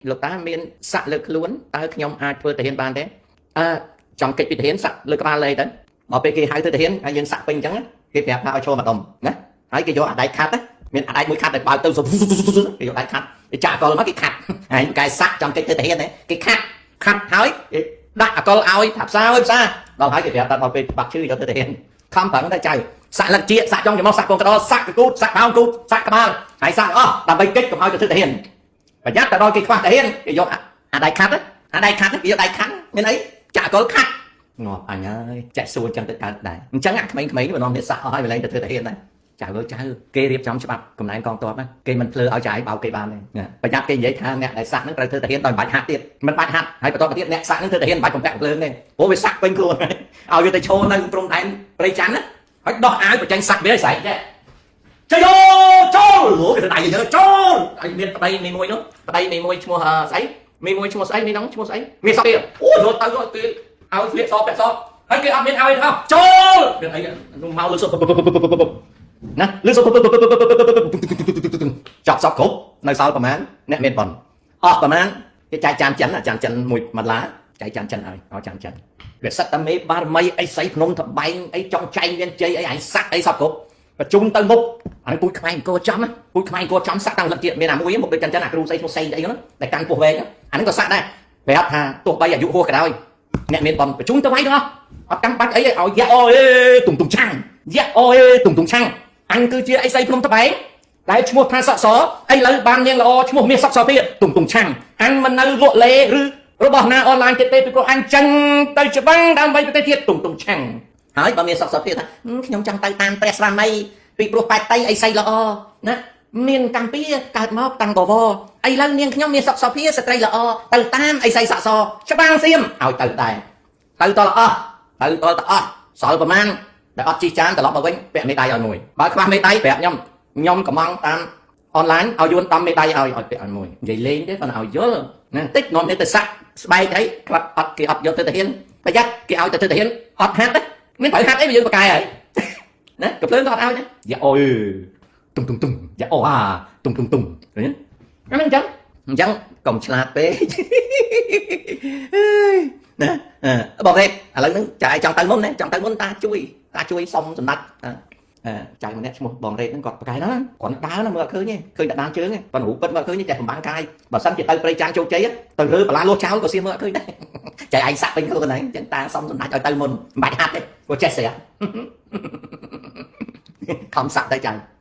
លោកតាមានសាក់លើខ្លួនតើខ្ញុំអាចធ្វើទៅហ៊ានបានទេចង់កិច្ចពីទៅហ៊ានសាក់លើក្បាលលេទៅបើពេលគេហៅទៅហ៊ានហើយយើងសាក់ពេញអញ្ចឹងគេប្រាប់ថាឲ្យឈរមកដុំណាហើយគេយកអាដៃខាត់មានអាដៃមួយខាត់ឲ្យបើកទៅគេយកដៃខាត់គេចាក់អកលមកគេខាត់ហើយកែសាក់ចង់កិច្ចទៅហ៊ានគេខាត់ហើយដាក់អកលឲ្យថាផ្សារដល់ហើយគេប្រាប់ថាដល់ពេលបាក់ឈឺយកទៅហ៊ានខំប្រឹងតែចៅសាក់លឹកជាសាក់ចង់ចំមកសាក់កូនកដោសាក់កគូតសាក់ផោងគូតសាក់ក្បាលហើយសាក់អស់ដើម្បីកិច្ចកុំឲ្យទៅហ៊ានប្រយ័ត្នតែដល់គេខ្វះទៅហ៊ានគេយកអាដៃខាត់គេយកដៃខាត់មានអីចាក់អកលខាត់ងាប់អញហើយចាក់សួរអញ្ចឹងទៅកើតដែរអញ្ចឹងអាក្មេងៗមិននាំគ្នាសាក់អស់ហើយម្លេះទៅធ្វើទៅហ៊ានដែរចៅគេរៀបចំច្បាប់កំណែកងទ័ពគេមិនភ្លើឲ្យចាយបោកគេបានទេប្រយ័ត្នគេនិយាយថាអ្នកដែលសាក់ហ្នឹងត្រូវធ្វើទៅហ៊ានដោយបាច់ហាត់ទៀតមិនបាច់ហាត់ហើយបន្តទៅទៀតអ្នកសាក់ហ្នឹងធ្វើទៅហ៊ានបាច់បំពាក់ភ្លើងទេព្រោះវាសាក់ពេញខ្លួនឲ្យវាទៅឈរនៅព្រំដែនព្រៃច័ន្ទណាហើយដោះអាវបញ្ចេញសាក់វាឲ្យស្រែកចេះចូលគេដៃយើចូលហើយមានប្តីមីមួយនោះប្តីមីមួយឈ្មោះស្អីមីមួយឈ្មោះស្អីមីនោះឈ្មោះស្អីមានសក់ទៀតអូយកទៅគេឲ្យស្លៀកសពាក់សហើយគេអត់មានឲ្យទេចូលមានអីមកលើសុបណាលើសុបចាប់សក់គ្រប់នៅសល់ប្រហែលអ្នកមានប៉ុនអស់ប្រហែលគេចែកចានចិនមួយមួយឡាចែកចានចិនឲ្យចានចិនវាសិតតែមេបារមីអីស្អីភ្នំត្បែងអីចង់ចែងមានជ័យអីអញសាក់អីសពគ្រប់ប្រជុំទៅមុខហើយពូជខ្មែរអង្គចំសាក់តាំងលឹកទៀតមានអាមួយមុខដូចចិនអាគ្រូស្អីឈ្មោះស្អីអីហ្នឹងដែលកាន់ពោះវែងអាហ្នឹងក៏សាក់ដែរប្រាប់ថាទោះបីអាយុហួសក៏ដោយអ្នកមានប៉ុនប្រជុំទៅវាយទាំងអស់អត់កាន់បាច់អីឲ្យយ៉ាអូអេទុំឆាំងយ៉ាអូអេទុំឆាំងអញគឺជាអីស្អីភ្នំត្បែងដែលឈ្មោះថាសក់សឥឡូវបាននាងល្អឈ្មោះមាសសក់សទៀតទុំឆាំងអញមិននៅលក់លេឬរបស់ណាអនឡាញទៀតទេពីព្រោះអញចឹងទៅច្បាំងដើម្បីប្រទេសទៀតទុំឆាំងហើយបើមានសក់សទៀតថាខ្ញុំចង់ទៅតាមព្រះស្វាមីពីព្រោះបែបតៃអីស្អីល្អណាមានកម្ពុជាកើតមកតាំងបវរឥឡូវនាងខ្ញុំមានសក់សភាស្ត្រីល្អទៅតាមអីស្អីសក់សច្បាំងសៀមឲ្យទៅដែរទៅតអស់សល់ប្រមាណដែលអត់ជីចានត្រឡប់មកវិញពាក់មេដៃឲ្យមួយបើខ្វះមេដៃប្រាប់ខ្ញុំកំងតាមអនឡាញឲ្យយួនដំមេដៃឲ្យពាក់ឲ្យមួយនិយាយលេងទេប៉ុន្តែឲ្យយល់ណាតិចនាំនេះទៅសាក់ស្បែកអីខ្លាត់អត់គេអត់យកទៅហ៊ានប្រយ័ត្នគេឲ្យទៅហ៊ានអត់ហាត់ទេមានត្រូវហាត់អីយើងបកកាយហើយណាកំភ្លើងក៏អត់ឲ្យដែរយ៉ាអូយទុំយ៉ាអូទុំឃើញអាហ្នឹងអញ្ចឹងកុំឆ្លាតពេកណាបងរ៉េតឥឡូវហ្នឹងចាយចង់ទៅមុនណាចង់ទៅមុនតាជួយសុំសម្ដេចចៅម្នាក់ឈ្មោះបងរ៉េតហ្នឹងគាត់ប្រកែកណាគាត់ដើរណាមើលអត់ឃើញទេឃើញតែដើរជើងទេប៉ុន្តែរូបពិតមើលឃើញចេះបំបាំងកាយបើសិនជាទៅព្រៃច័ន្ទជោគជ័យទៅរើបន្លាលោះចោលក៏សៀមមើលអត់ឃើញដែរចៅឯងសាក់ពេញខ្លួនហ្នឹងអញ្ចឹងតាសុំសម្ដេចឲ្យទៅមុនមិនបាច់ហាត់ទេគាត់ចេះស្រាប់ខំសាក់ទៅចៅ